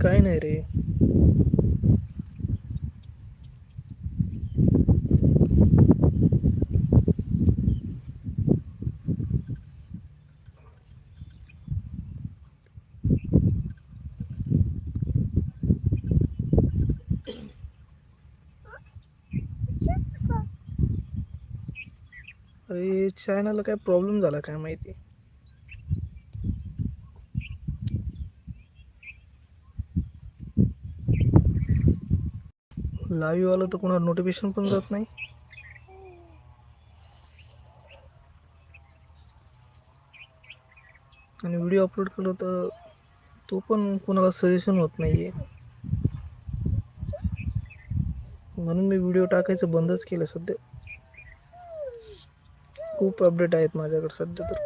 काय नाही रे. अरे चॅनलला काय प्रॉब्लेम झाला काय माहिती. लाईव्ह आलं तर कोणाला नोटिफिकेशन पण जात नाही. आणि व्हिडिओ अपलोड केलं तर तो पण कोणाला सजेशन होत नाहीये. म्हणून मी व्हिडिओ टाकायचं बंदच केलं सध्या. खूप अपडेट आहेत माझ्याकडे सध्या तर.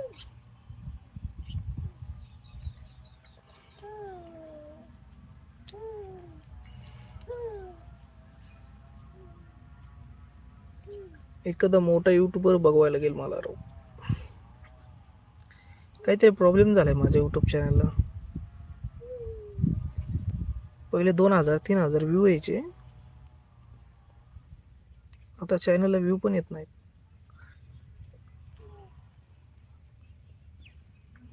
एखादा मोठा युट्यूबर बघवायला लागेल मला राव. काहीतरी प्रॉब्लेम झालाय माझ्या युट्यूब चॅनलला. पहिले 2000-3000 व्ह्यू यायचे. आता चॅनलला व्ह्यू पण येत नाहीत.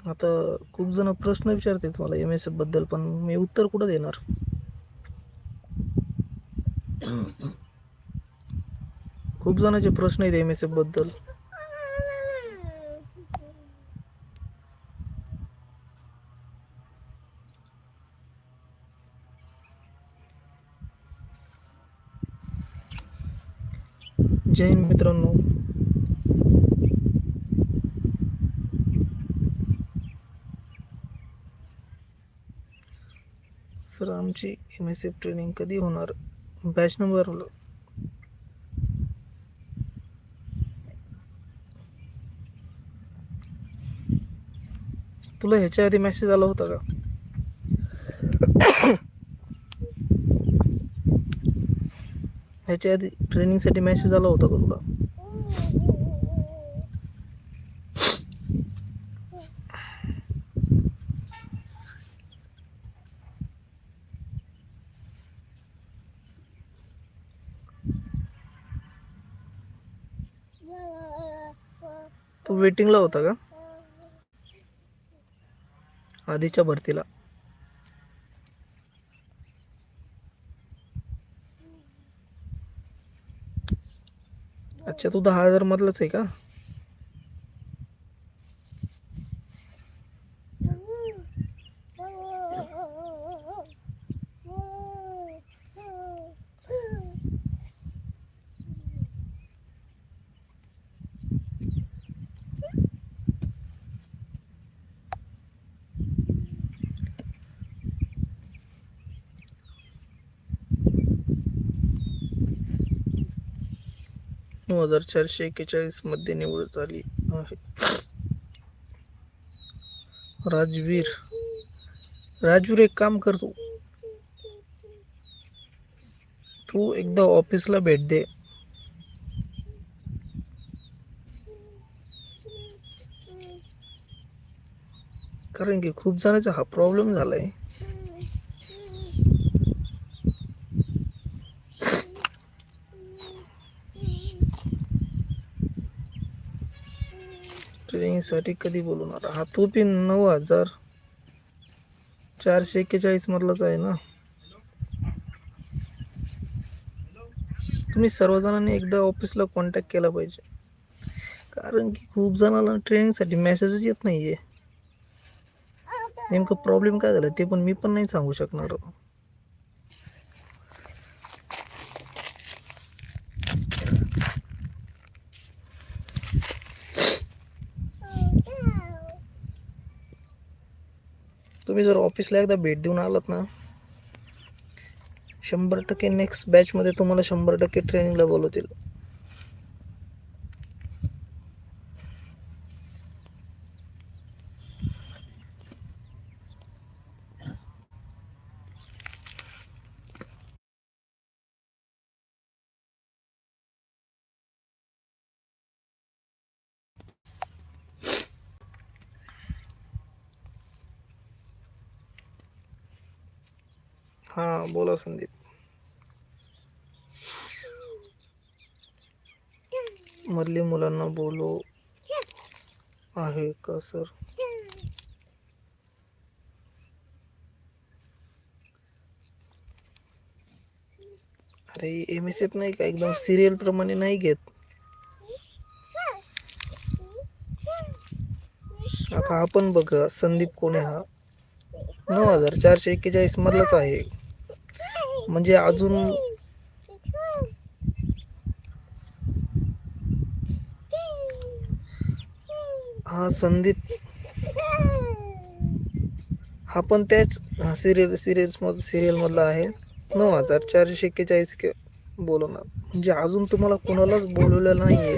आता खूप जण प्रश्न विचारतात मला MSF बद्दल, पण मी उत्तर कुठं देणार. खूप जणांचे प्रश्न आहेत MSF बद्दल. जय हिंद मित्रांनो. सर आमची MSF ट्रेनिंग कधी होणार. बॅच नंबर तुला ह्याच्या आधी मेसेज आला होता का. ह्याच्या आधी ट्रेनिंगसाठी मेसेज आला होता का तुला. तू वेटिंगला होता का आधीच्या भरतीला. अच्छा तू 10,000 मधलाच आहे का. नऊ 9,441 मध्ये निवड झाली आहे. राजवीर एक काम कर, तू एकदा ऑफिसला भेट दे. कारण की खूप जणांचा हा प्रॉब्लेम झालाय. ट्रेनिंगसाठी कधी बोलवणार. हा तू पण 9,441 मधलाच आहे ना. तुम्ही सर्वजणांनी एकदा ऑफिसला कॉन्टॅक्ट केला पाहिजे. कारण की खूप जणांना ट्रेनिंगसाठी मेसेजच येत नाहीये. नेमकं प्रॉब्लेम काय झालं ते पण मी पण नाही सांगू शकणार. तुम्ही जर ऑफिसला एकदा भेट देऊन आलात ना, 100% नेक्स्ट बॅच मध्ये तुम्हाला 100% ट्रेनिंगला बोलवतील. हां, बोला संदीप. मधली मुलांना बोलू आहे का सर? अरे एम-एस-एफ नाही का एकदम सिरियल प्रमाणे नाही घेत. आता आपण बघ, संदीप कोण आहे हा? 9441 मधलाच आहे. म्हणजे अजून हा संदीप हा पण त्याच सिरियल मधला आहे. 9441 बोलवणार म्हणजे अजून तुम्हाला कोणालाच बोलवलेलं नाहीये.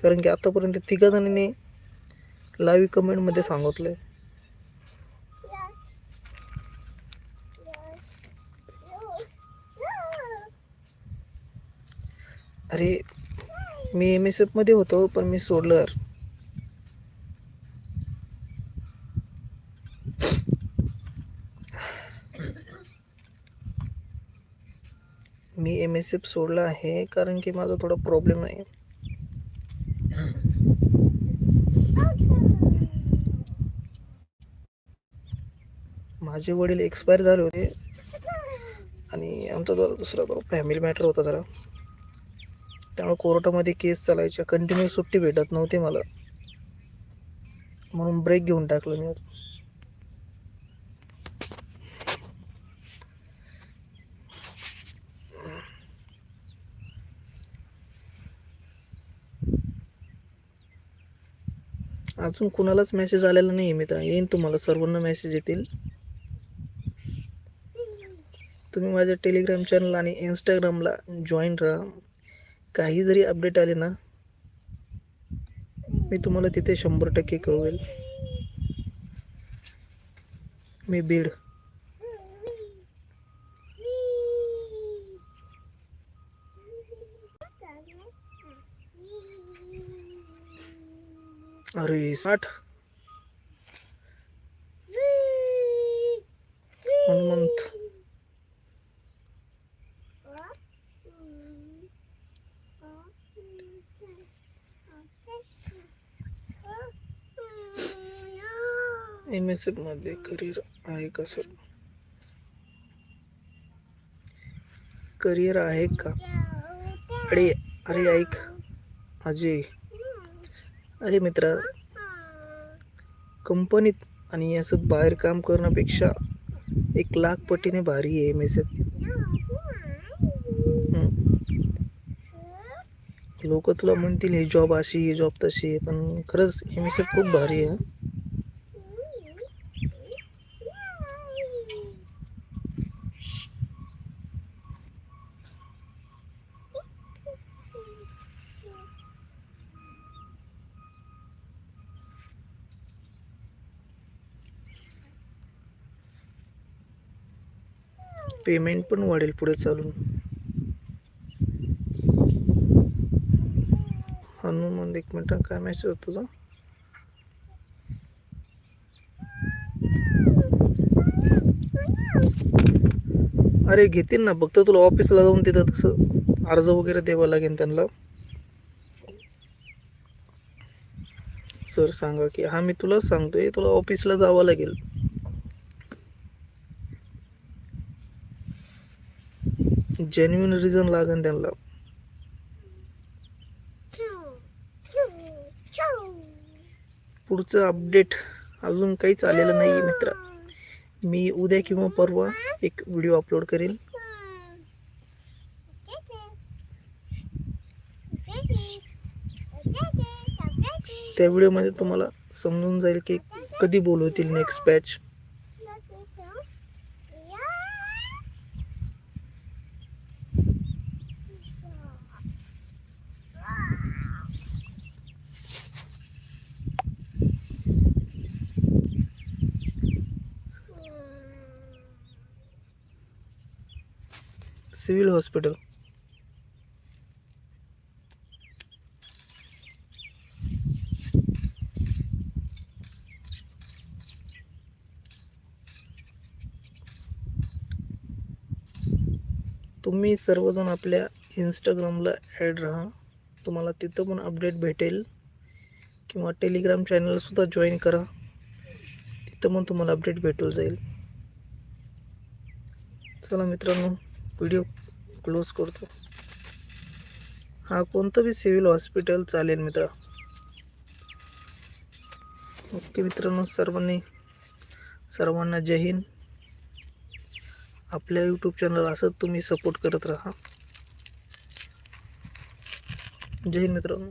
कारण की आतापर्यंत तिघा जणांनी लाईव्ह कमेंट मध्ये सांगितलंय. अरे मी एम-एस-एफ मध्ये होतो पण मी सोडलं यार. मी एम-एस-एफ सोडला आहे कारण की माझा थोडा प्रॉब्लेम आहे. माझे वडील एक्सपायर झाले होते आणि आमचा जरा दुसरा फॅमिली मॅटर होता जरा. त्यामुळे कोर्टामध्ये केस चालायच्या, कंटिन्यू सुट्टी भेटत नव्हती मला, म्हणून ब्रेक घेऊन टाकलं मी. अजून कुणालाच मेसेज आलेला नाही मित्र. येईन तुम्हाला सर्वांना मेसेज येतील. तुम्ही माझ्या टेलिग्राम चॅनल आणि इंस्टाग्रामला जॉईन राहा. काही जरी अपडेट आले ना, मी तुम्हाला तिथे 100% कळवेल. मी बीड. अरे 60 हनुमंत. एम-एस-एफ मध्ये करिअर आहे का सर? करिअर आहे का? अरे अरे ऐक अजय, अरे मित्रा, कंपनीत आणि असं बाहेर काम करण्यापेक्षा 1,00,000 पटीने भारी आहे एम-एस-एफ. लोक तुला म्हणतील हे जॉब अशी, हे जॉब तशी आहे, पण खरंच एम-एस-एफ खूप भारी आहे. पेमेंट पण वाढेल पुढे चालून. हनुमान, एक मिनिट, काय मेसेज होता तुझा? अरे घेतील ना, फक्त तुला ऑफिसला जाऊन तिथं तसं अर्ज वगैरे द्यावा लागेल त्यांना. सर सांगा की हा, मी तुला सांगतोय, तुला ऑफिसला जावं लागेल. जेन्युइन रिझन लागेल त्यांना. पुढचं अपडेट अजून काहीच आलेलं नाही मित्र. मी उद्या किंवा परवा एक व्हिडिओ अपलोड करेल. त्या व्हिडिओमध्ये तुम्हाला समजून जाईल की कधी बोलवतील नेक्स्ट बॅच. Civil hospital. तुम्ही सर्वजण आपल्या इंस्टाग्रामला ॲड राहा, तुम्हाला तिथं पण अपडेट भेटेल. किंवा टेलिग्राम चॅनलसुद्धा जॉईन करा, तिथं पण तुम्हाला अपडेट भेटून जाईल. चला मित्रांनो, व्हिडिओ क्लोज करतो. हा कोणतं बी सिव्हिल हॉस्पिटल चालेल मित्रा. ओके मित्रांनो, सर्वांना जय हिंद. आपल्या यूट्यूब चॅनल असंच तुम्ही सपोर्ट करत राहा. जय हिंद मित्रांनो.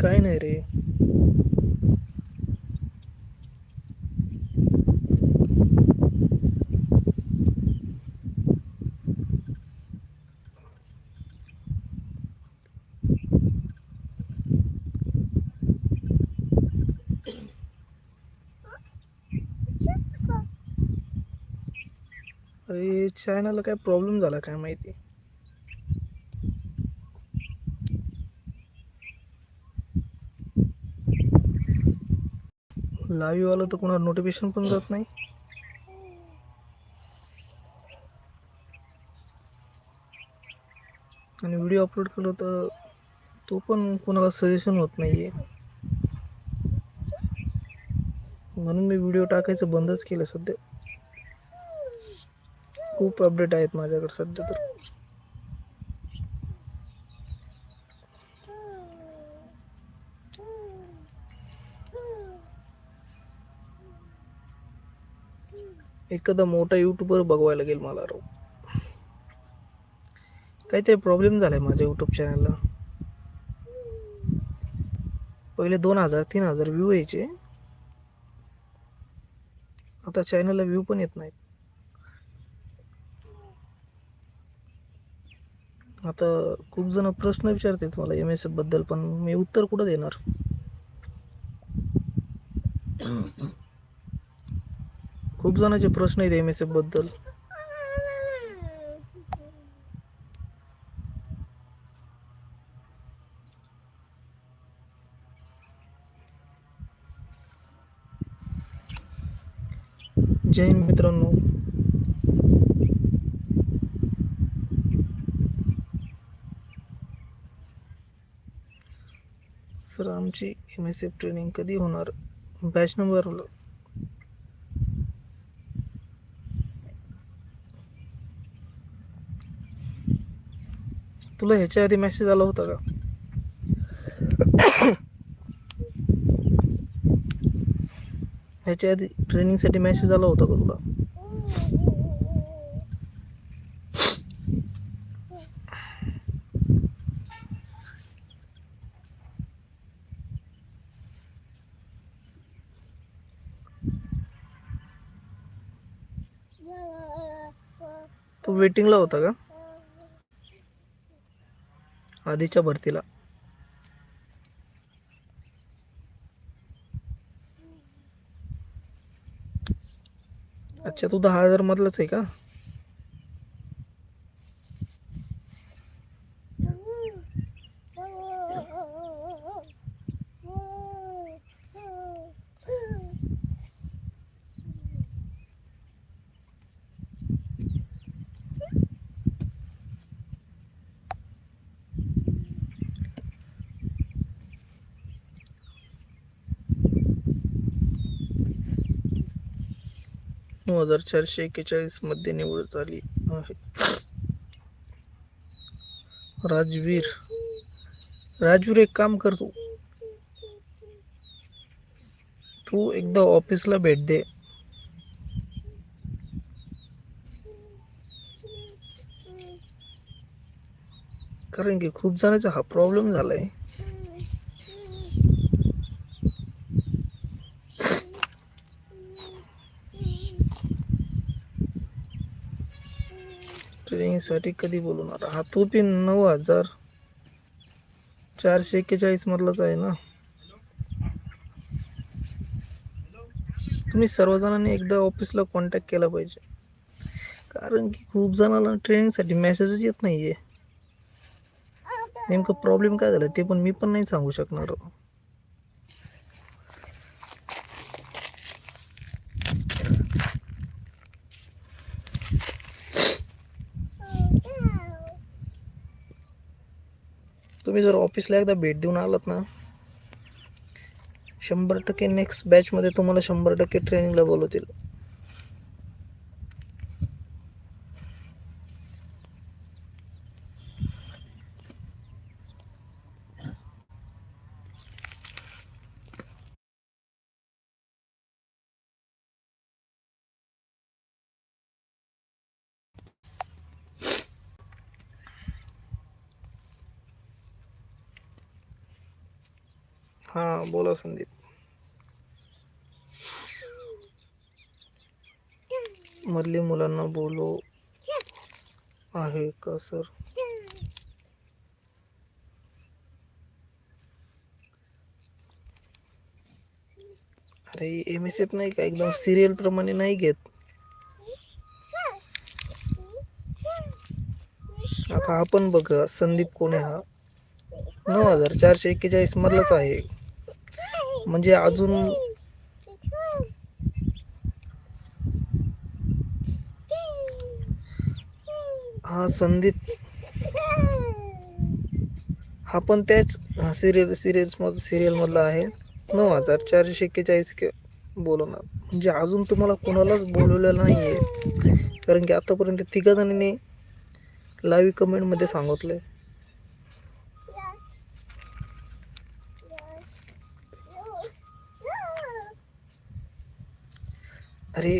काय नाही रे. अरे चॅनलला काय प्रॉब्लेम झाला काय माहिती. लाईव्ह आलं तर कोणाला नोटिफिकेशन पण जात नाही. आणि व्हिडिओ अपलोड केलं तर तो पण कोणाला सजेशन होत नाही आहे. म्हणून मी व्हिडिओ टाकायचं बंदच केलं सध्या. खूप अपडेट आहेत माझ्याकडे सध्या तर. एखादा मोठा यूट्यूबर बघवायला लागेल मला राव. काहीतरी प्रॉब्लेम झालाय माझ्या यूट्यूब चॅनलला. पहिले 2000-3000 व्ह्यू यायचे, आता चॅनलला व्ह्यू पण येत नाहीत. आता खूप जण प्रश्न विचारतात मला MSF बद्दल, पण मी उत्तर कुठं देणार. खूप जणांचे प्रश्न आहेत MSF बद्दल. जय हिंद मित्रांनो. सर आमची MSF ट्रेनिंग कधी होणार? Batch number. तुला ह्याच्या आधी मेसेज आला होता का? ह्याच्या आधी ट्रेनिंगसाठी मेसेज आला होता का तुला? तो तू वेटिंगला होता का आधीच्या भरतीला? अच्छा, तू 10,000 मधलाच आहे का? नऊ हजार 441 मध्ये निवड झाली आहे. राजवीर, राजवीर एक काम कर, तू एकदा ऑफिसला भेट दे. कारण की खूप जणांचा हा प्रॉब्लेम झालाय. ट्रेनिंगसाठी कधी बोलवणार? हा तू पण 9,441 मधलाच आहे ना? तुम्ही सर्वजणांनी एकदा ऑफिसला कॉन्टॅक्ट केला पाहिजे. कारण की खूप जणांना ट्रेनिंगसाठी मेसेजच येत नाहीये. नेमकं प्रॉब्लेम काय झालं ते पण मी पण नाही सांगू शकणार. तुम्ही जर ऑफिसला एकदा भेट देऊन आलात ना, 100% नेक्स्ट बॅचमध्ये तुम्हाला 100% ट्रेनिंगला बोलवतील. हां, बोला संदीप. मधली मुलांना बोलो आहे का सर? अरे MSF नाही का, एकदम सिरियल प्रमाणे नाही घेत. आता आपण बघ, संदीप कोण आहे हा? 9,441 मधलाच आहे. म्हणजे अजून हा संदीप हा पण त्याच सिरियल मधला आहे. 9,441 बोलवणार. म्हणजे अजून तुम्हाला कोणालाच बोलवलेलं नाहीये. कारण की आतापर्यंत 3 जणांनी लाईव्ह कमेंट मध्ये सांगितलंय. अरे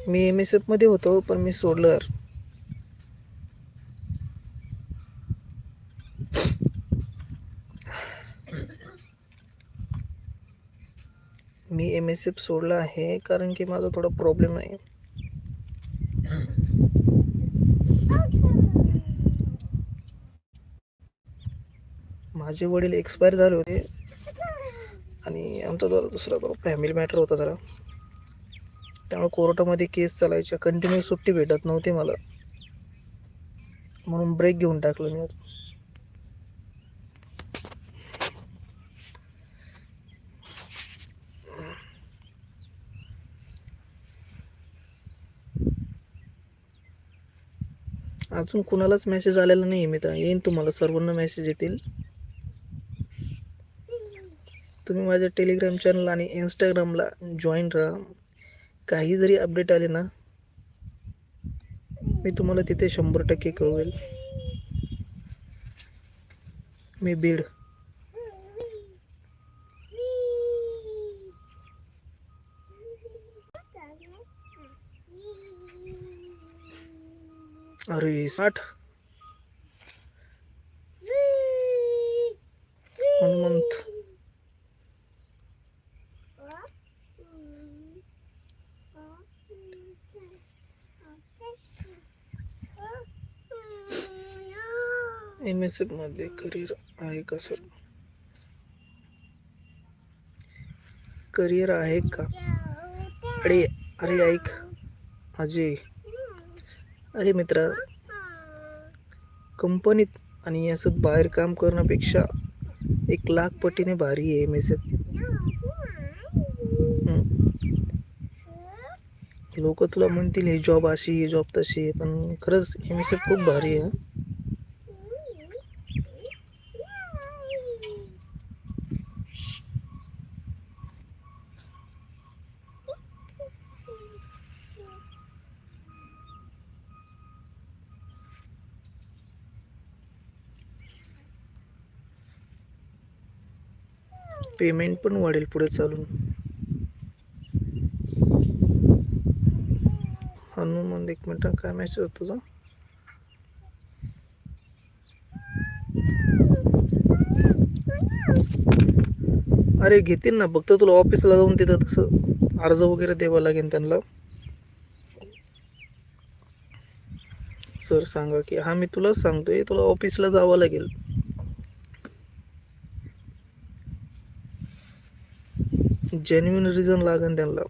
मी MSF मध्ये होतो पण मी सोडलं. मी MSF सोडला आहे कारण की माझा थोडा प्रॉब्लेम आहे. माझे वडील एक्सपायर झाले होते आणि आमचा दुसरा फॅमिली मॅटर होता जरा. त्यामुळे कोर्टामध्ये केस चालायच्या, कंटिन्यू सुट्टी भेटत नव्हती मला, म्हणून ब्रेक घेऊन टाकलं मी. अजून कुणालाच मेसेज आलेला नाही मित्र. येईन तुम्हाला सर्वांना मेसेज येतील. तुम्ही माझ्या टेलिग्राम चॅनल आणि इंस्टाग्रामला जॉईन राहा. काही जरी अपडेट आले ना, मी तुम्हाला तिथे 100% कळवेल. मी बीड. अरे 60 1 मंथ. MSF मध्ये करिअर आहे का सर? करिअर आहे का? अरे अरे ऐक अजय, अरे मित्रा, कंपनीत आणि असं बाहेर काम करण्यापेक्षा 1,00,000 पटीने भारी आहे MSF. लोक तुला म्हणतील हे जॉब अशी हे जॉब तशी आहे, पण खरंच MSF खूप भारी आहे. पेमेंट पण वाढेल पुढे चालून. हनुमान, एक मिनिट, काय मेसेज होता तुझा? अरे घेतील ना, फक्त तुला ऑफिसला जाऊन तिथं तसं अर्ज वगैरे द्यावा लागेल त्यांना. सर सांगा की हा मी तुला सांगतोय, तुला ऑफिसला जावं लागेल. जेन्युइन रिझन लागेल त्यांना.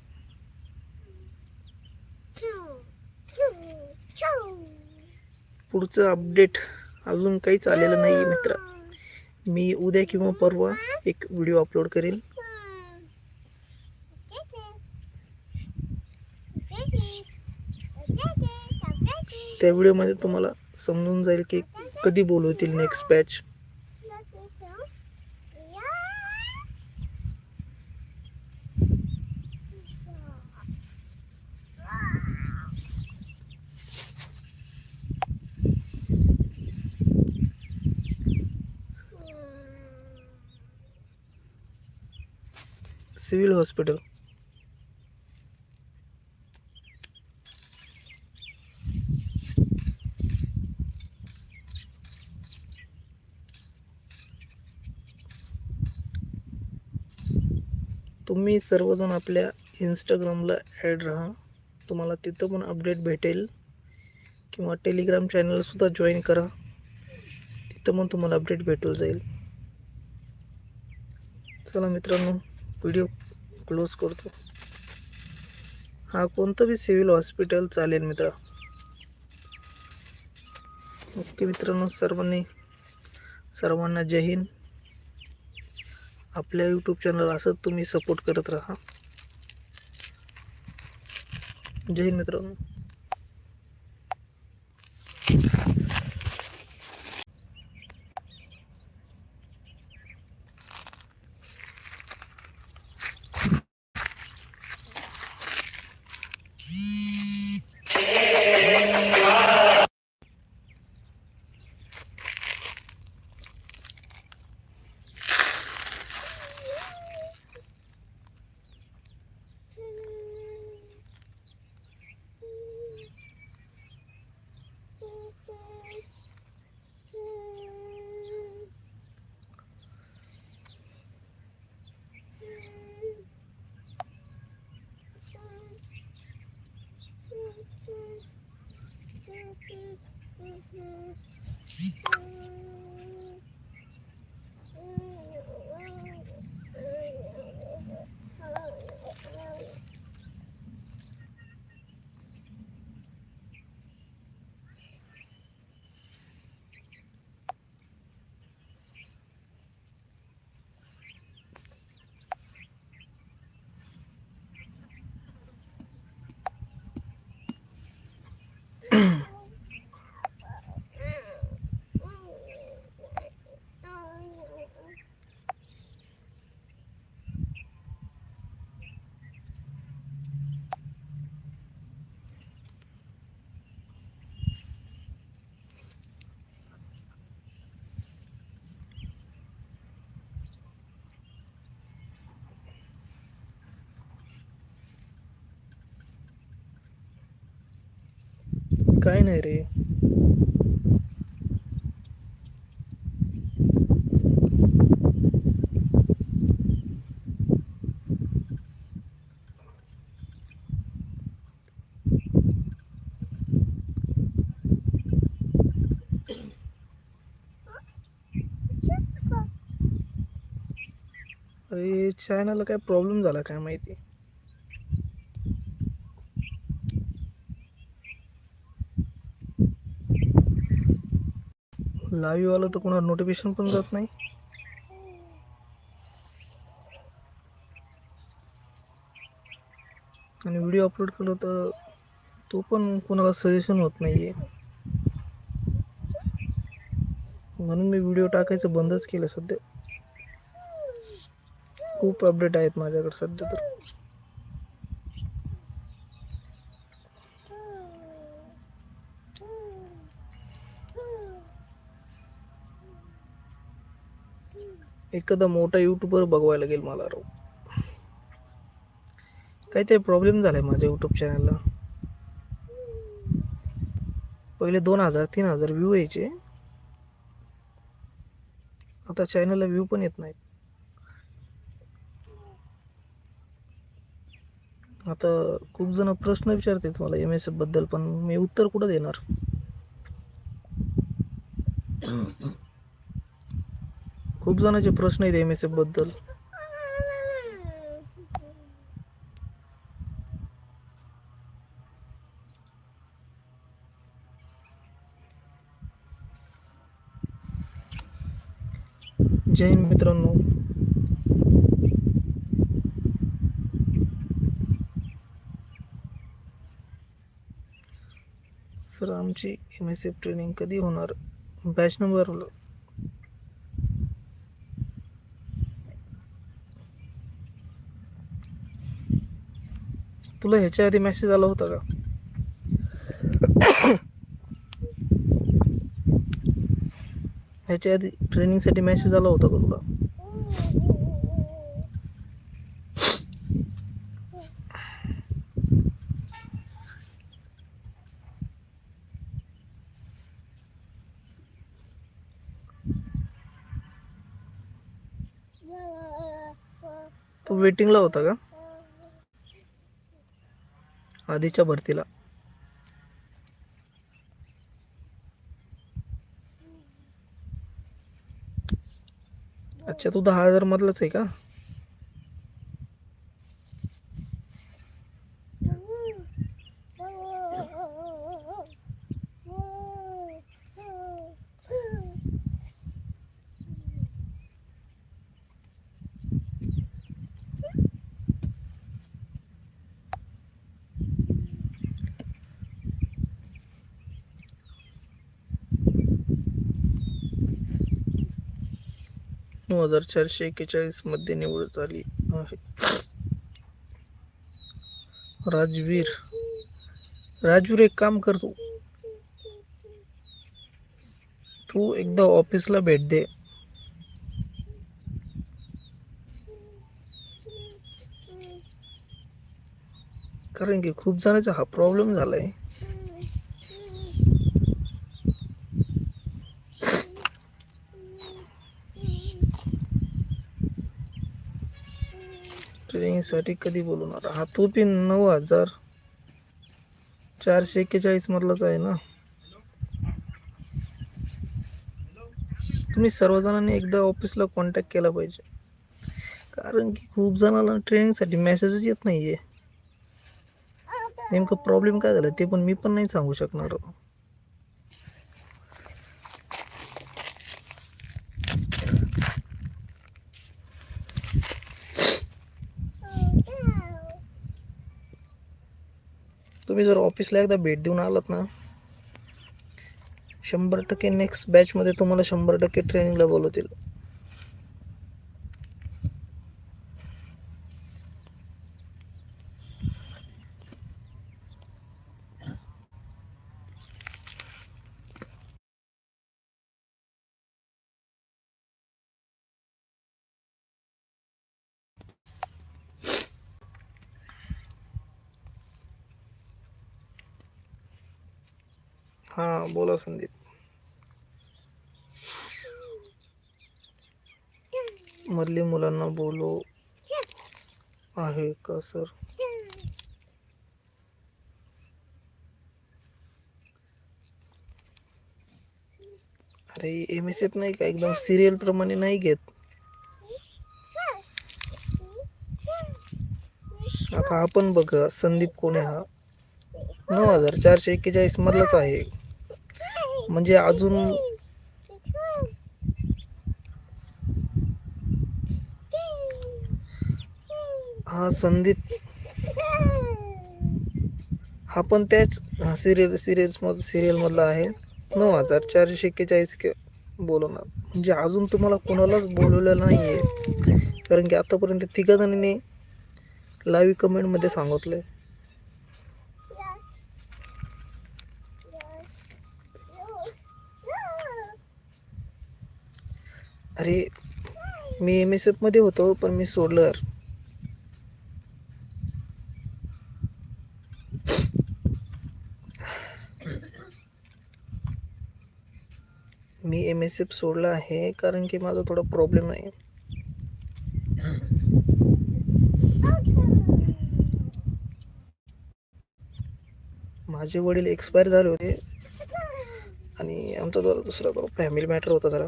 पुढचं अपडेट अजून काहीच आलेलं नाही मित्र. मी उद्या किंवा परवा एक व्हिडिओ अपलोड करेल. त्या व्हिडिओमध्ये तुम्हाला समजून जाईल की कधी बोलवतील नेक्स्ट बॅच. Civil hospital. तुम्ही सर्वजण आपल्या इंस्टाग्रामला ॲड राहा, तुम्हाला तिथं पण अपडेट भेटेल. किंवा टेलिग्राम चॅनलसुद्धा जॉईन करा, तिथं पण तुम्हाला अपडेट भेटून जाईल. चला मित्रांनो, व्हिडिओ क्लोज करतो. हा कोणतं बी सिव्हिल हॉस्पिटल चालेल मित्रा. ओके मित्रांनो, सर्वांना जय हिंद. आपल्या यूट्यूब चॅनल असंच तुम्ही सपोर्ट करत राहा. जय हिंद मित्रांनो. काय नाही रे. अरे चॅनलला काय प्रॉब्लेम झाला काय माहिती. लाईव्ह आलं तर कोणाला नोटिफिकेशन पण जात नाही. आणि व्हिडिओ अपलोड केलं तर तो पण कोणाला सजेशन होत नाही आहे. म्हणून मी व्हिडिओ टाकायचं बंदच केलं सध्या. खूप अपडेट आहेत माझ्याकडे सध्या तर. एखादा मोठा यूट्यूबर बघवायला लागेल मला राव. काहीतरी प्रॉब्लेम झालाय माझ्या यूट्यूब चॅनलला. पहिले 2000-3000 व्ह्यू यायचे. आता चॅनलला व्ह्यू पण येत नाहीत. आता खूप जण प्रश्न विचारतात मला MSF बद्दल, पण मी उत्तर कुठं देणार. खूप जणांचे प्रश्न आहेत MSF बद्दल. जय हिंद मित्रांनो. सर आमची MSF ट्रेनिंग कधी होणार. बॅच नंबर तुला ह्याच्या आधी मेसेज आला होता का. ह्याच्या आधी ट्रेनिंगसाठी मेसेज आला होता का तुला. तू वेटिंगला होता का आधीच्या भरतीला. अच्छा तू 10,000 मधलाच आहे का. नऊ 9,441 मध्ये निवड झाली आहे. राजवीर एक काम कर, तू एकदा ऑफिसला भेट दे. कारण की खूप जणांचा हा प्रॉब्लेम झालाय. ट्रेनिंगसाठी कधी बोलवणार. हा तू पण 9,441 मधलाच आहे ना. तुम्ही सर्वजणांनी एकदा ऑफिसला कॉन्टॅक्ट केला पाहिजे. कारण की खूप जणांना ट्रेनिंगसाठी मेसेजच येत नाहीये. नेमकं प्रॉब्लेम काय झाला ते पण मी पण नाही सांगू शकणार. तुम्ही जर ऑफिसला एकदा भेट देऊन आलात ना, 100% नेक्स्ट बॅच मध्ये तुम्हाला 100% ट्रेनिंगला बोलवतील. हा बोला संदीप. मधली मुलांना बोलो आहे का सर. अरे MSF नाही का एकदम सिरियल प्रमाणे नाही घेत. हा पण बघा, संदीप कोणे हा 9441 मधलाच आहे. म्हणजे अजून हा संदीप हा पण त्याच सिरियल मधला आहे. 9441 बोलवणार. म्हणजे अजून तुम्हाला कोणालाच बोलवलेलं नाहीये, कारण की आतापर्यंत तिघा जणांनी लाईव्ह कमेंट मध्ये सांगितलंय. अरे मी MSF मध्ये होतो, पण मी सोडलं यार. मी MSF सोडला आहे कारण की माझा थोडा प्रॉब्लेम आहे. माझे वडील एक्सपायर झाले होते आणि आमचा दुसरा फॅमिली मॅटर होता जरा,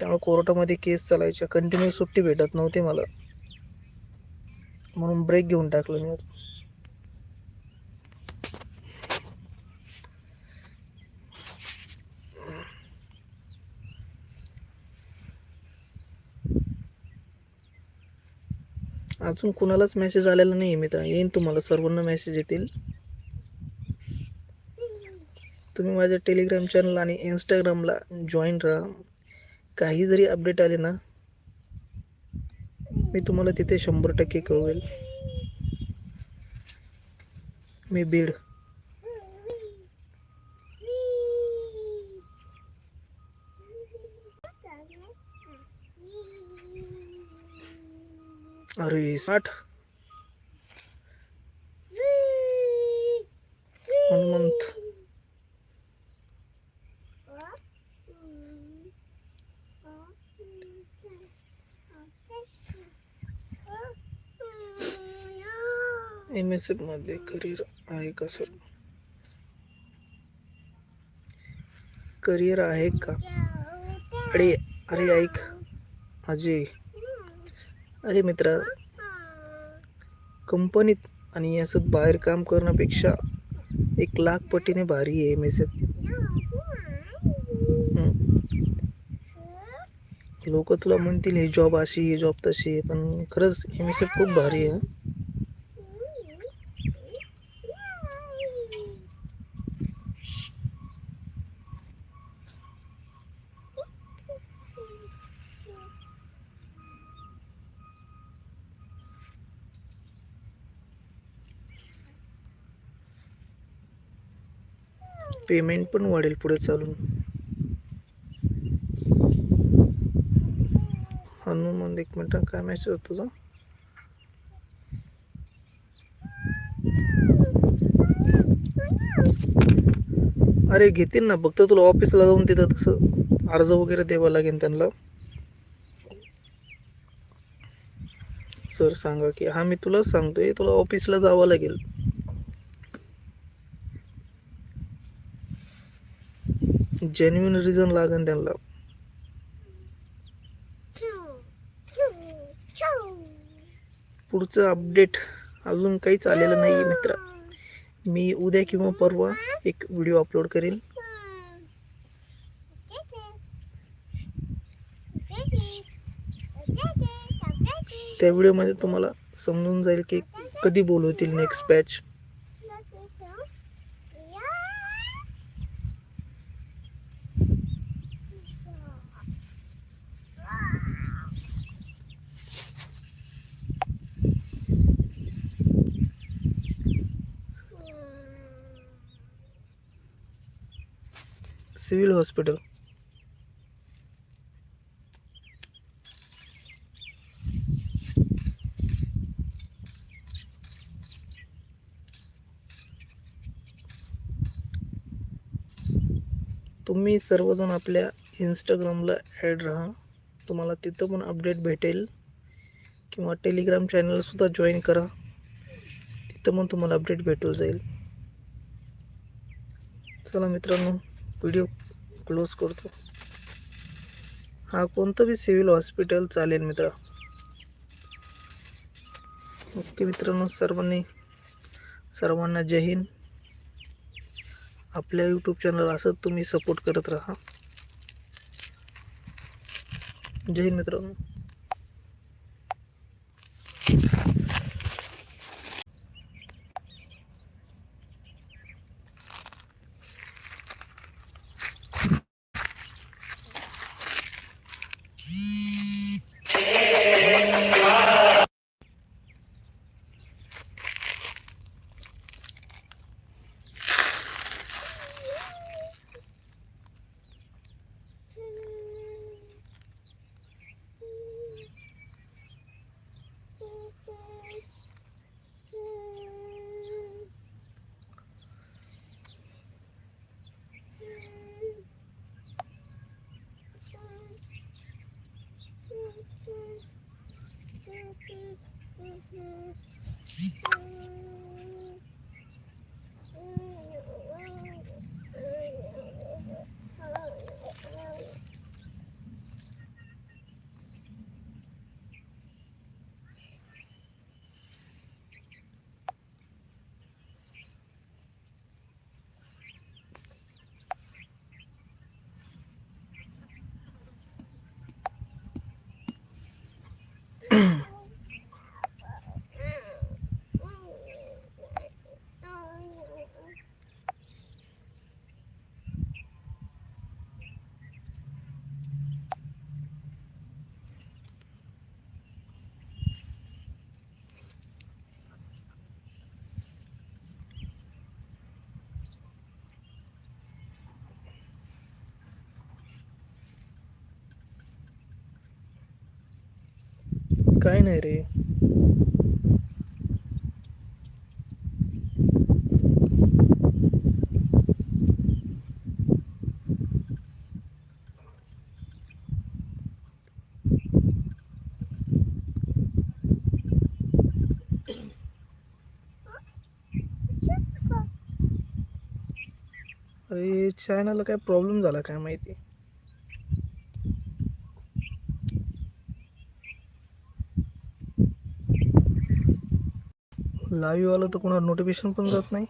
त्यामुळे कोर्टामध्ये केस चालायच्या, कंटिन्यू सुट्टी भेटत नव्हती मला, म्हणून ब्रेक घेऊन टाकलं मी. अजून कुणालाच मेसेज आलेला नाही मित्र, येईन तुम्हाला सर्वांना मेसेज येतील. तुम्ही माझ्या टेलिग्राम चॅनल आणि इंस्टाग्रामला जॉईन राहा. काही जरी अपडेट आले ना, मी तुम्हाला तिथे 100% कळवेल. मी बीड. अरे 60 हनुमंत. MSF मध्ये करिअर आहे का सर? करिअर आहे का? अरे अरे ऐक अजय, अरे मित्रा, कंपनीत आणि असं बाहेर काम करण्यापेक्षा 1,00,000 पटीने भारी आहे MSF. लोक तुला म्हणतील हे जॉब अशी, हे जॉब तशी आहे, पण खरंच MSF खूप भारी आहे. पेमेंट पण वाढेल पुढे चालून. हनुमान, 1 मिनिट, काय मेसेज होता तुझा? अरे घेतील ना, फक्त तुला ऑफिसला जाऊन तिथं तसं अर्ज वगैरे द्यावा लागेल त्यांना. सर सांगा की, हा मी तुला सांगतोय, तुला ऑफिसला जावं लागेल. जेन्युइन रिझन लागेल त्यांना. पुढचं अपडेट अजून काहीच आलेलं नाही मित्र. मी उद्या किंवा परवा एक व्हिडिओ अपलोड करेल. त्या व्हिडिओमध्ये तुम्हाला समजून जाईल की कधी बोलवतील नेक्स्ट बॅच. Civil hospital. तुम्ही सर्वजण आपल्या इंस्टाग्रामला ॲड राहा, तुम्हाला तिथं पण अपडेट भेटेल, किंवा टेलिग्राम चॅनलसुद्धा जॉईन करा, तिथं पण तुम्हाला अपडेट भेटून जाईल. चला मित्रांनो, व्हिडिओ क्लोज करतो. हा कोणतं बी सिव्हिल हॉस्पिटल चालेल मित्रा. ओके मित्रांनो, सर्वांना जय हिंद. आपल्या यूट्यूब चॅनल असंच तुम्ही सपोर्ट करत राहा. जय हिंद मित्रांनो. काय नाही रे. अरे चॅनलला काय प्रॉब्लेम झाला काय माहिती. लाईव्ह आलं तर कोणाला नोटिफिकेशन पण जात नाही.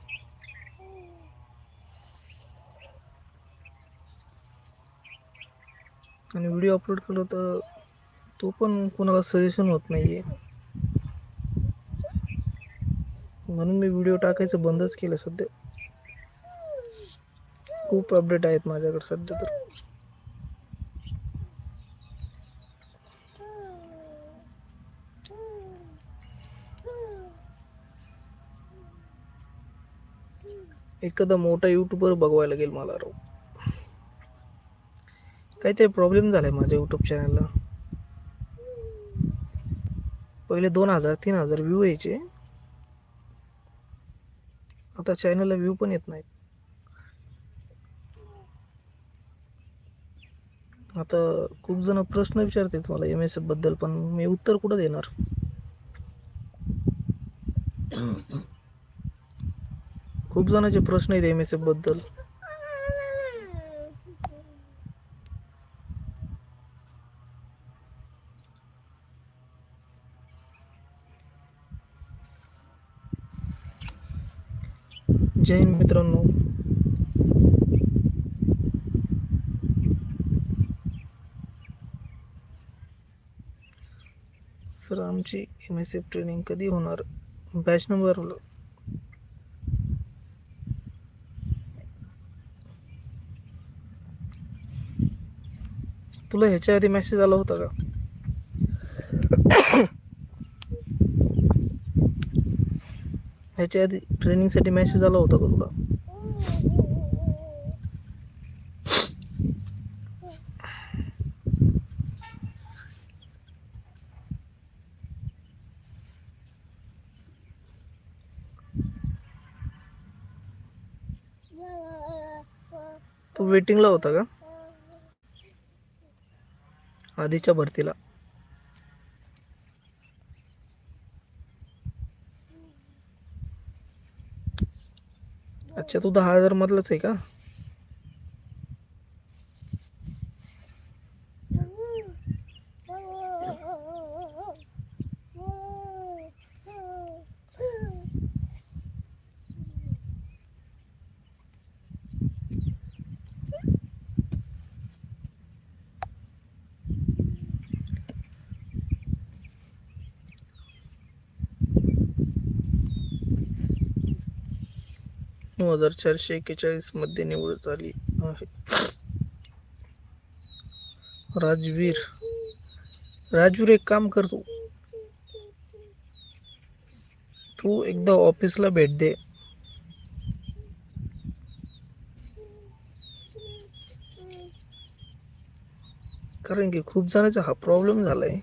आणि व्हिडिओ अपलोड केलं तर तो पण कोणाला सजेशन होत नाहीये. म्हणून मी व्हिडिओ टाकायचं बंदच केलं सध्या. खूप अपडेट आहेत माझ्याकडे सध्या तर. एखादा मोठा यूट्यूबर बघवायला लागेल मला राव. काहीतरी प्रॉब्लेम झालाय माझ्या यूट्यूब चॅनलला. पहिले 2000-3000 व्ह्यू यायचे. आता चॅनलला व्ह्यू पण येत नाहीत. आता खूप जण प्रश्न विचारतात मला MSF बद्दल, पण मी उत्तर कुठं देणार. खूप जणांचे प्रश्न आहेत MSF बद्दल. जय हिंद मित्रांनो. सर आमची MSF ट्रेनिंग कधी होणार. बॅच नंबर तुला ह्याच्या आधी मेसेज आला होता का. ह्याच्या आधी ट्रेनिंगसाठी मेसेज आला होता का तुला. तू वेटिंगला होता का आधीच्या भरतीला. अच्छा, तू 10,000 मधलाच आहे का. 9441 मध्ये निवड झाली आहे. राजवीर राजवीर एक काम कर, तू एकदा ऑफिसला भेट दे. कारण की खूप जणांचा हा प्रॉब्लेम झालाय.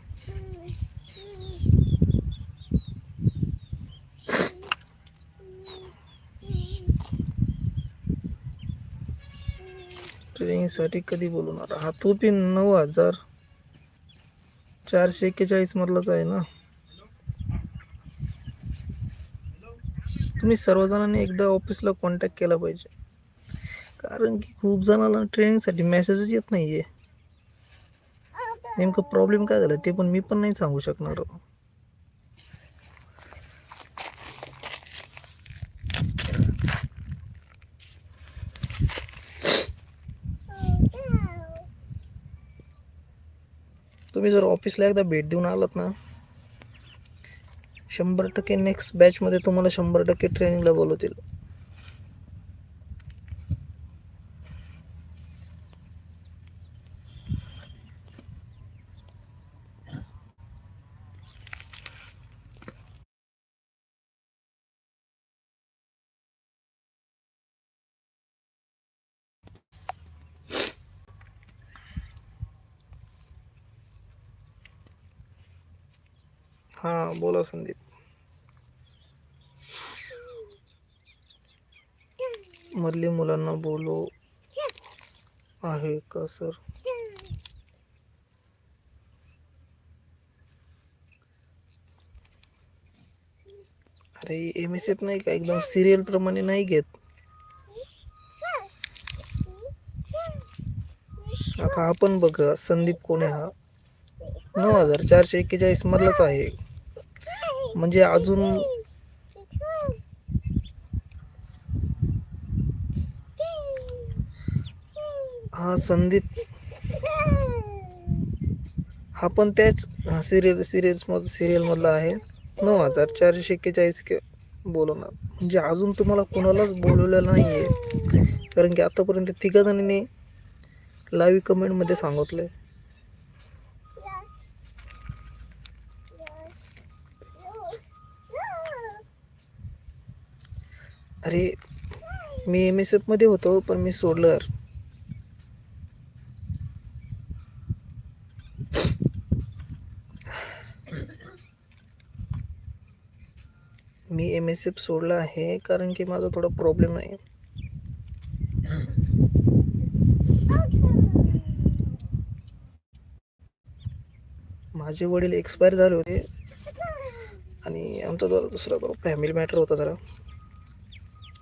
ट्रेनिंगसाठी कधी बोलवणार? हा तो पिन 9441 मधलाच आहे ना. तुम्ही सर्वजणांनी एकदा ऑफिसला कॉन्टॅक्ट केला पाहिजे, कारण की खूप जणांना ट्रेनिंगसाठी मेसेजच येत नाहीये. नेमकं प्रॉब्लेम काय झालं ते पण मी पण नाही सांगू शकणार. तुम्ही जर ऑफिसला एकदा भेट देऊन आलात ना, 100% नेक्स्ट बॅच मध्ये तुम्हाला 100% ट्रेनिंगला बोलवतील. हा बोला संदीप. मधली मुलांना बोलो आहे का सर? अरे MSF नाही का, एकदम सिरियल प्रमाणे नाही घेत. आता आपण बघ, संदीप कोण आहे हा? 9441 मधलाच आहे. म्हणजे अजून हा संदीप हा पण त्याच सिरियल मधला आहे. 9441 बोलवणार. म्हणजे अजून तुम्हाला कोणालाच बोलवलेलं नाहीये, कारण की आतापर्यंत 3 जणांनी लाईव्ह कमेंट मध्ये सांगितलंय. अरे मी MSF मध्ये होतो, पण मी सोडलं यार. मी MSF सोडला आहे कारण की माझा थोडा प्रॉब्लेम आहे. माझे वडील एक्सपायर झाले होते आणि आमचा जरा दुसरा फॅमिली मॅटर होता जरा,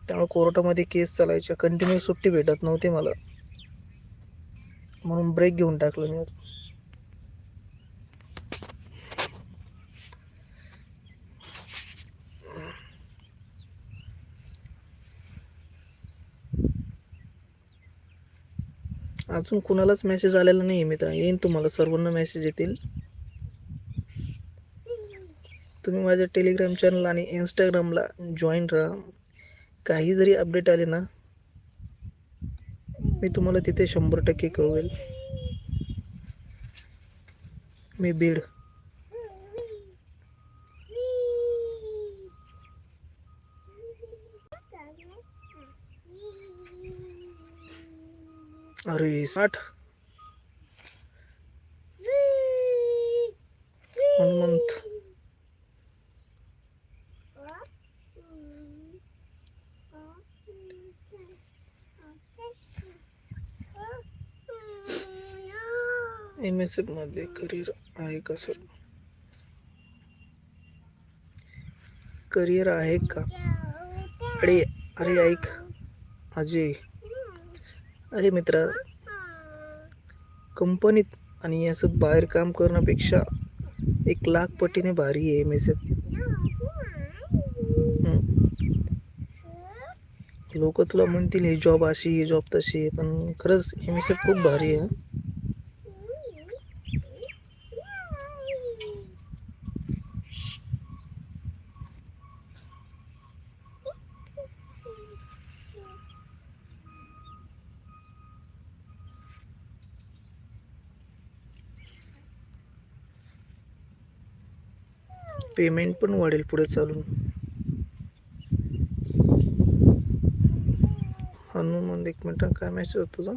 त्यामुळे कोर्टामध्ये केस चालायच्या, कंटिन्यू सुट्टी भेटत नव्हती मला, म्हणून ब्रेक घेऊन टाकलं मी. अजून कुणालाच मेसेज आलेला नाही मित्र, येईन तुम्हाला सर्वांना मेसेज येतील. तुम्ही माझ्या टेलिग्राम चॅनल आणि इंस्टाग्रामला जॉईन राहा. काही जरी अपडेट आले ना, मी तुम्हाला तिथे 100% कळवेल. मी बीड. अरे 60 हनुमंत. MSF मध्ये करिअर आहे का सर? करिअर आहे का? अरे अरे ऐक अजय, अरे मित्रा, कंपनीत आणि असं बाहेर काम करण्यापेक्षा 1,00,000 पटीने भारी आहे MSF. लोक तुला म्हणतील हे जॉब अशी, हे जॉब तशी आहे, पण खरंच MSF खूप भारी आहे. पेमेंट पण वाढेल पुढे चालून. हनुमान, एक मिनिट, काय मेसेज होता तुझा?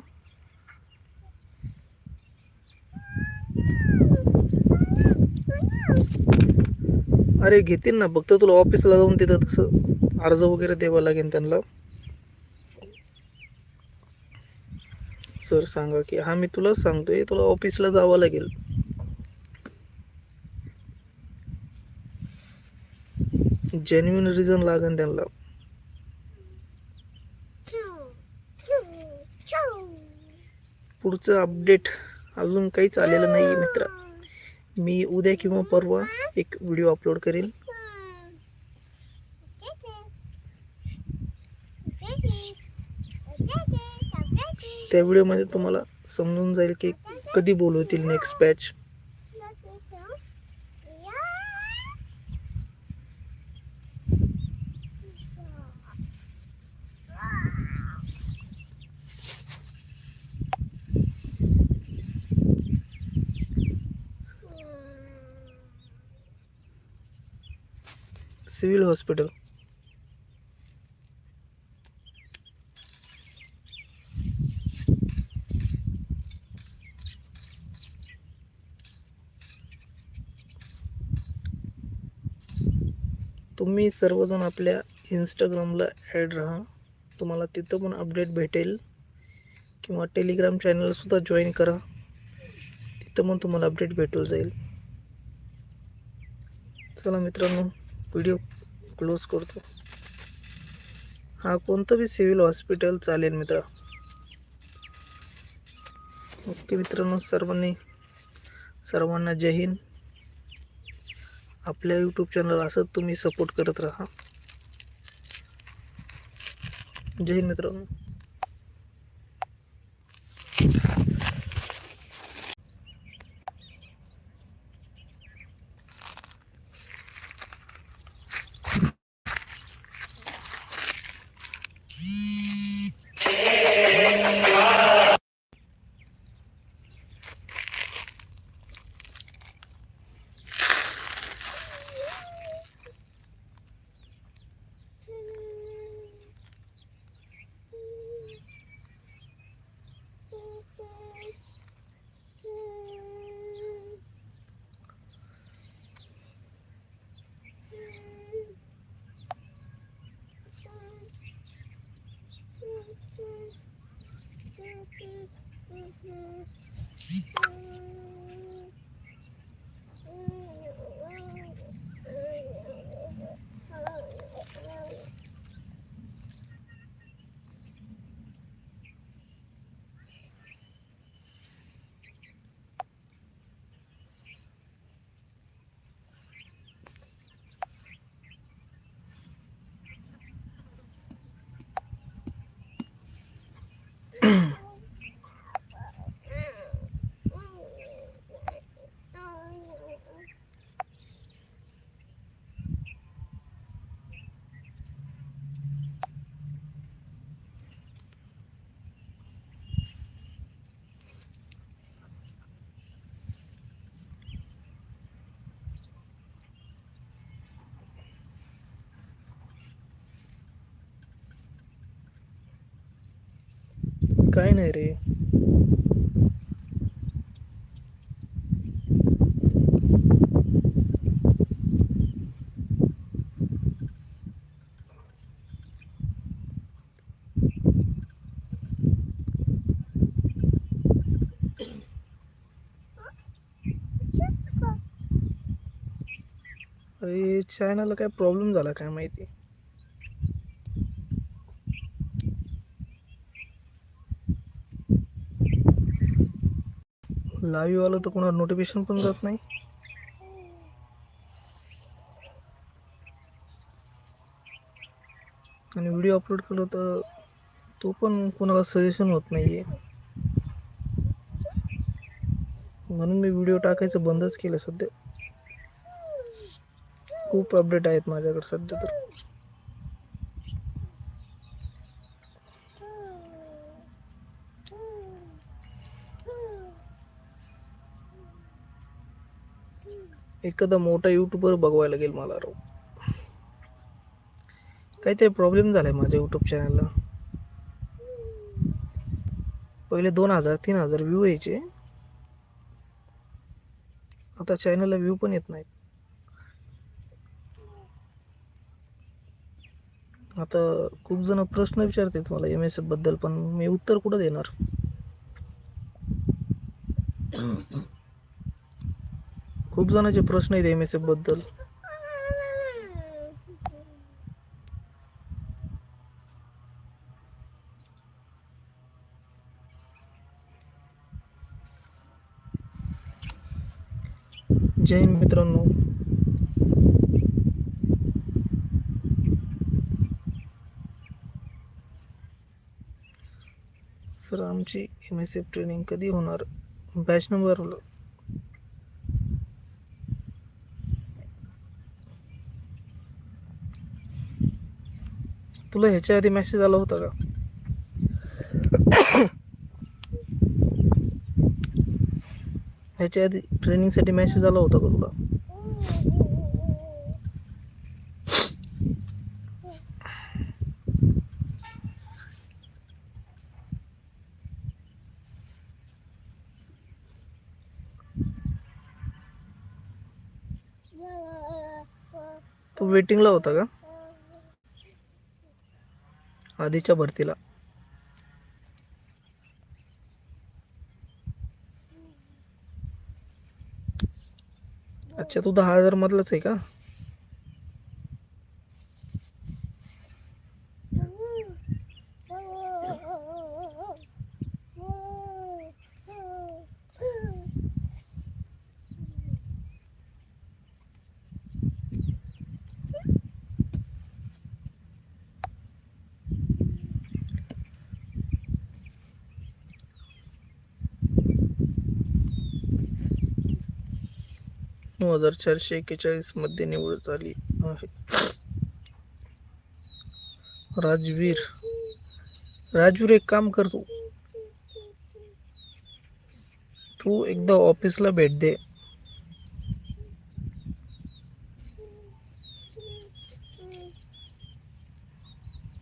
अरे घेतील ना, फक्त तुला ऑफिसला जाऊन तिथं तसं अर्ज वगैरे द्यावा लागेल त्यांना. सर सांगा की हा मी तुला सांगतोय, तुला ऑफिसला जावं लागेल. जेन्युइन रिझन लागेल त्यांना. पुढचं अपडेट अजून काहीच आलेलं नाही आहे मित्र. मी उद्या किंवा परवा एक व्हिडिओ अपलोड करेल. त्या व्हिडिओमध्ये तुम्हाला समजून जाईल की कधी बोलवतील नेक्स्ट बॅच. Civil hospital. तुम्ही सर्वजण आपल्या इंस्टाग्रामला ॲड राहा, तुम्हाला तिथं पण अपडेट भेटेल. किंवा टेलिग्राम चॅनलसुद्धा जॉईन करा, तिथं पण तुम्हाला अपडेट भेटून जाईल. चला मित्रांनो, व्हिडिओ क्लोज करतो. हा कोणतं बी सिव्हिल हॉस्पिटल चालेल मित्र. ओके मित्रांनो, सर्वांना जय हिंद. आपल्या यूट्यूब चॅनल असंच तुम्ही सपोर्ट करत राहा. जय हिंद मित्रांनो. काय नाही रे. अरे चॅनलला काय प्रॉब्लेम झाला काय माहिती. लाईव्ह आलं तर कोणाला नोटिफिकेशन पण जात नाही. आणि व्हिडिओ अपलोड केलं तर तो पण कोणाला सजेशन होत नाही आहे. म्हणून मी व्हिडिओ टाकायचं बंदच केलं सध्या. खूप अपडेट आहेत माझ्याकडे सध्या तर. एखादा मोठा यूट्यूबर बघवायला लागेल मला राव. काहीतरी प्रॉब्लेम झालाय माझ्या यूट्यूब चॅनलला. पहिले 2,000-3,000 व्ह्यू यायचे, आता चॅनलला व्ह्यू पण येत नाहीत. आता खूप जण प्रश्न विचारतात मला MSF बद्दल, पण मी उत्तर कुठं देणार. खूप जणांचे प्रश्न आहेत MSF बद्दल. जय हिंद मित्रांनो. सर आमची MSF ट्रेनिंग कधी होणार? बॅच नंबर तुला ह्याच्या आधी मेसेज आला होता का? ह्याच्या आधी ट्रेनिंगसाठी मेसेज आला होता का तुला? तू वेटिंगला होता का आधीच्या भरतीला? अच्छा, तू 10,000 मधलाच आहे का? नऊ 9,441 मध्ये निवड झाली आहे. राजवीर एक काम कर, तू एकदा ऑफिसला भेट दे.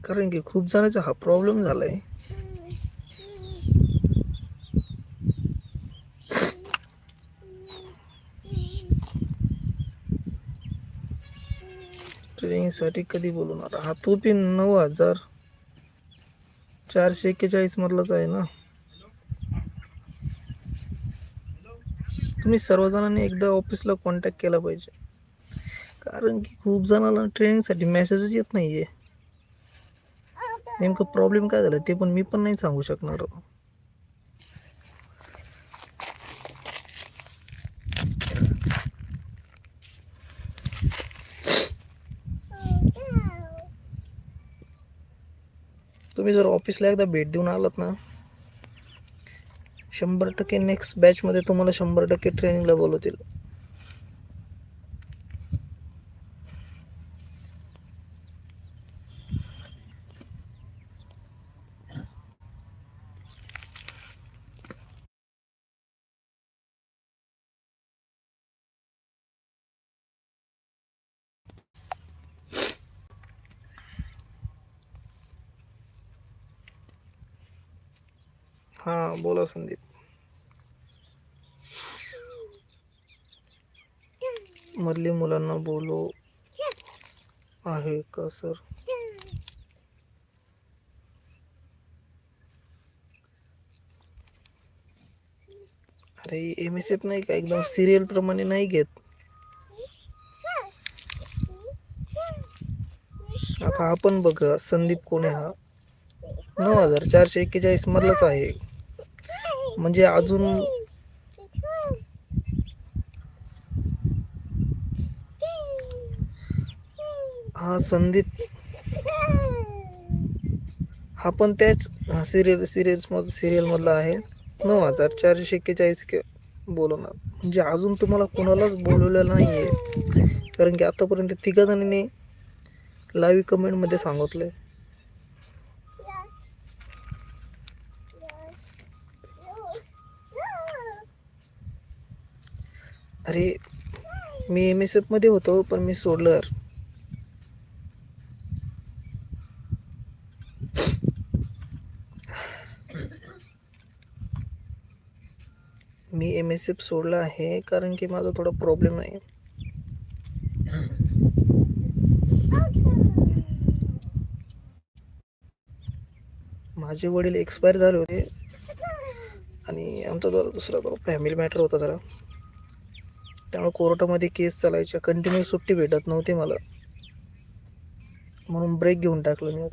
कारण की खूप जणांचा हा प्रॉब्लेम झालाय. ट्रेनिंगसाठी कधी बोलवणार? हा तू पण 9,441 मधलाच आहे ना? तुम्ही सर्वजणांनी एकदा ऑफिसला कॉन्टॅक्ट केला पाहिजे, कारण की खूप जणांना ट्रेनिंगसाठी मेसेजच येत नाहीये. नेमकं प्रॉब्लेम काय झालं ते पण मी पण नाही सांगू शकणार. तुम्ही जर ऑफिसला एकदा भेट देऊन आलात ना, 100% नेक्स्ट बॅचमध्ये तुम्हाला 100% ट्रेनिंगला बोलवतील. हां बोला संदीप. मधली मुलांना बोलो आहे का सर? अरे MSF नाही का, एकदम सिरियल प्रमाणे नाही घेत. आता आपण बघ, संदीप कोण आहे हा? 9,441 मधलाच आहे. म्हणजे अजून हा संदीप हा पण त्याच सिरियल मधला आहे. 9,441 बोलवणार. म्हणजे अजून तुम्हाला कोणालाच बोलवलेलं नाहीये, कारण की आतापर्यंत 3 जणांनी लाईव्ह कमेंट मध्ये सांगितलंय. अरे मी MSF मध्ये होतो पण मी सोडलं यार. मी MSF सोडला आहे कारण की माझा थोडा प्रॉब्लेम आहे. माझे वडील एक्सपायर झाले होते आणि आमचा जरा दुसरा फॅमिली मॅटर होता जरा, त्यामुळे कोर्टामध्ये केस चालायच्या, कंटिन्यू सुट्टी भेटत नव्हती मला, म्हणून ब्रेक घेऊन टाकलं मी.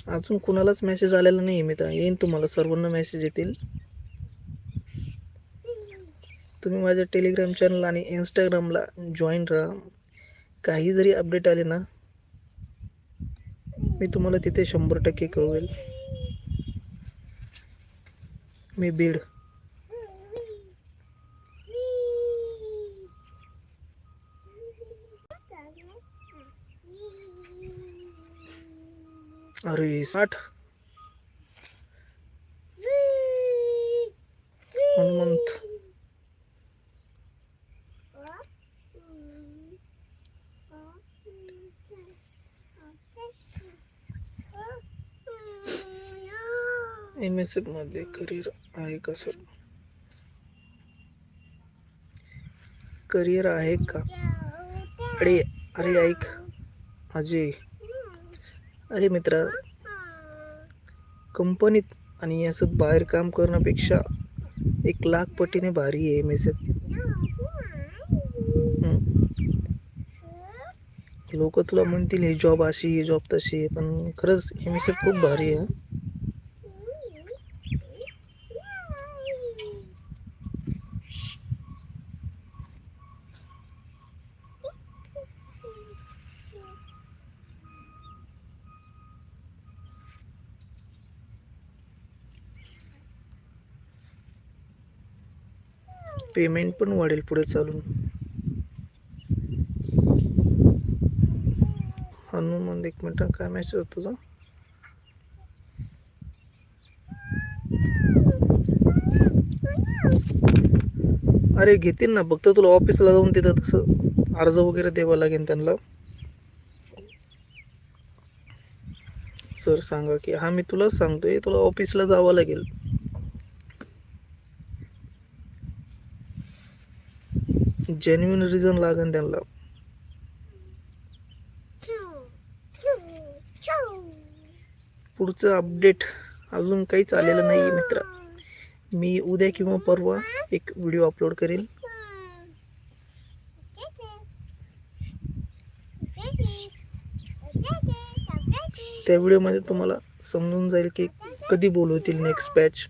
अजून कुणालाच मेसेज आलेला नाही मित्र, येईन तुम्हाला सर्वांना मेसेज येतील. तुम्ही माझ्या टेलिग्राम चॅनल आणि इंस्टाग्रामला जॉईन राहा. काही जरी अपडेट आले ना, मी तुम्हाला तिथे 100% कळवेल. मी बीड. अरे 60 हनुमंत. MSF मध्ये करिअर आहे का सर? करिअर आहे का? अरे अरे ऐक अजय, अरे मित्रा, कंपनीत आणि असं बाहेर काम करण्यापेक्षा 1,00,000 पटीने भारी आहे MSF. लोक तुला म्हणतील हे जॉब अशी, हे जॉब तशी, पण खरंच MSF खूप भारी आहे. पेमेंट पण वाढेल पुढे चालून. हनुमान, एक मिनिट, काय मेसेज होता तुझा? अरे घेतील ना, फक्त तुला ऑफिसला जाऊन तिथं तसं अर्ज वगैरे द्यावा लागेल त्यांना. सर सांगा की, हा मी तुला सांगतोय, तुला ऑफिसला जावं लागेल. जेन्युइन रिझन लागेल त्यांना. पुढचं अपडेट अजून काहीच आलेलं नाही मित्र. मी उद्या किंवा परवा एक व्हिडिओ अपलोड करेल. त्या व्हिडिओमध्ये तुम्हाला समजून जाईल की कधी बोलवतील नेक्स्ट बॅच.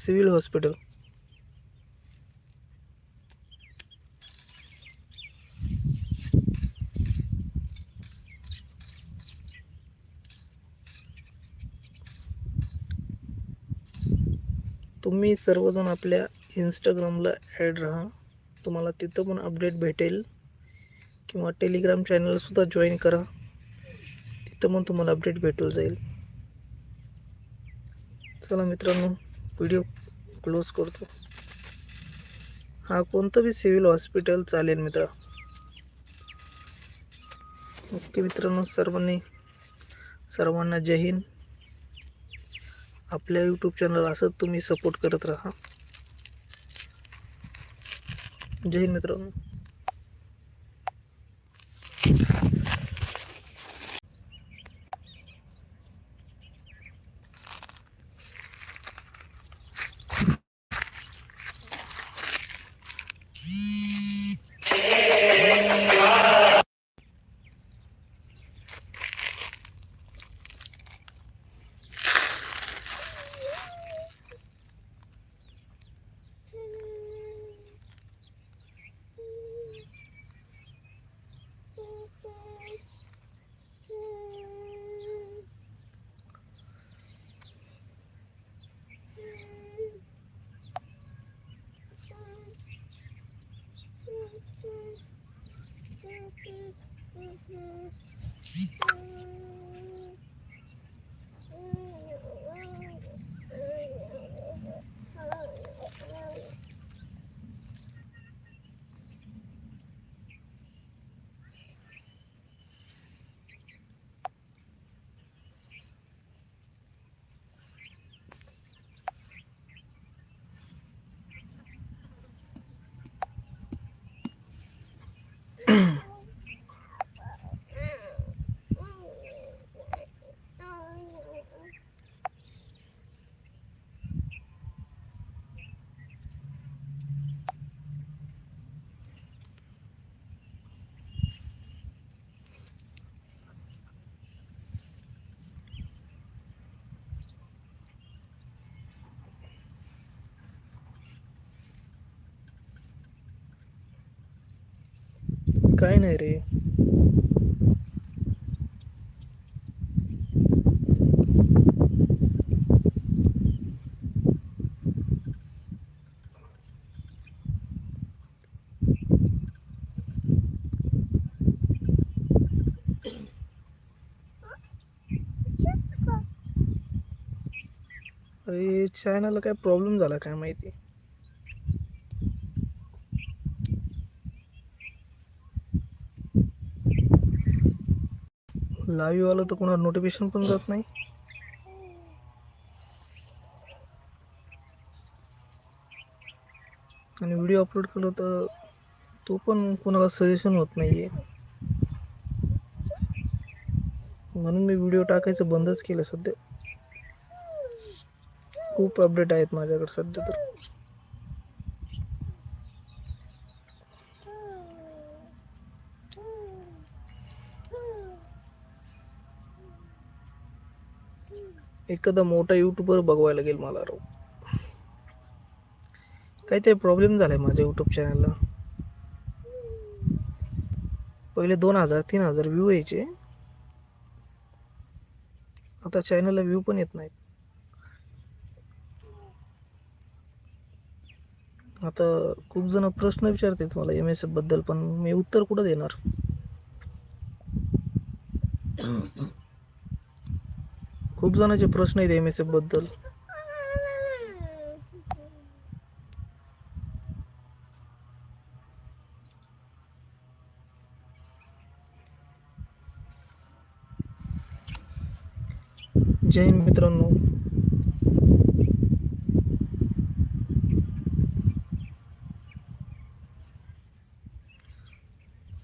Civil hospital. तुम्ही सर्वजण आपल्या इंस्टाग्रामला ॲड राहा, तुम्हाला तिथं पण अपडेट भेटेल, किंवा टेलिग्राम चॅनलसुद्धा जॉईन करा, तिथं पण तुम्हाला अपडेट भेटून जाईल. चला मित्रांनो, व्हिडिओ क्लोज करतो. हा कोणतं बी सिव्हिल हॉस्पिटल चालेल मित्रा. ओके मित्रांनो, सर्वांना जय हिंद. आपल्या यूट्यूब चॅनल असंच तुम्ही सपोर्ट करत राहा. जय हिंद मित्रांनो. काय नाही रे. अरे चॅनलला काय प्रॉब्लेम झाला काय माहिती. लाईव्ह आलं तर कोणाला नोटिफिकेशन पण जात नाही. आणि व्हिडिओ अपलोड केलं तर तो पण कोणाला सजेशन होत नाही आहे. म्हणून मी व्हिडिओ टाकायचं बंदच केलं सध्या. खूप अपडेट आहेत माझ्याकडे सध्या तर. एखादा मोठा यूट्यूबर बघवायला लागेल मला राव. काहीतरी प्रॉब्लेम झालाय माझ्या यूट्यूब चॅनलला. पहिले 2000-3000 व्ह्यू यायचे. आता चॅनलला व्ह्यू पण येत नाहीत. आता खूप जण प्रश्न विचारतात मला MSF बद्दल, पण मी उत्तर कुठं देणार. खूप जणांचे प्रश्न आहेत MSF बद्दल. जय हिंद मित्रांनो.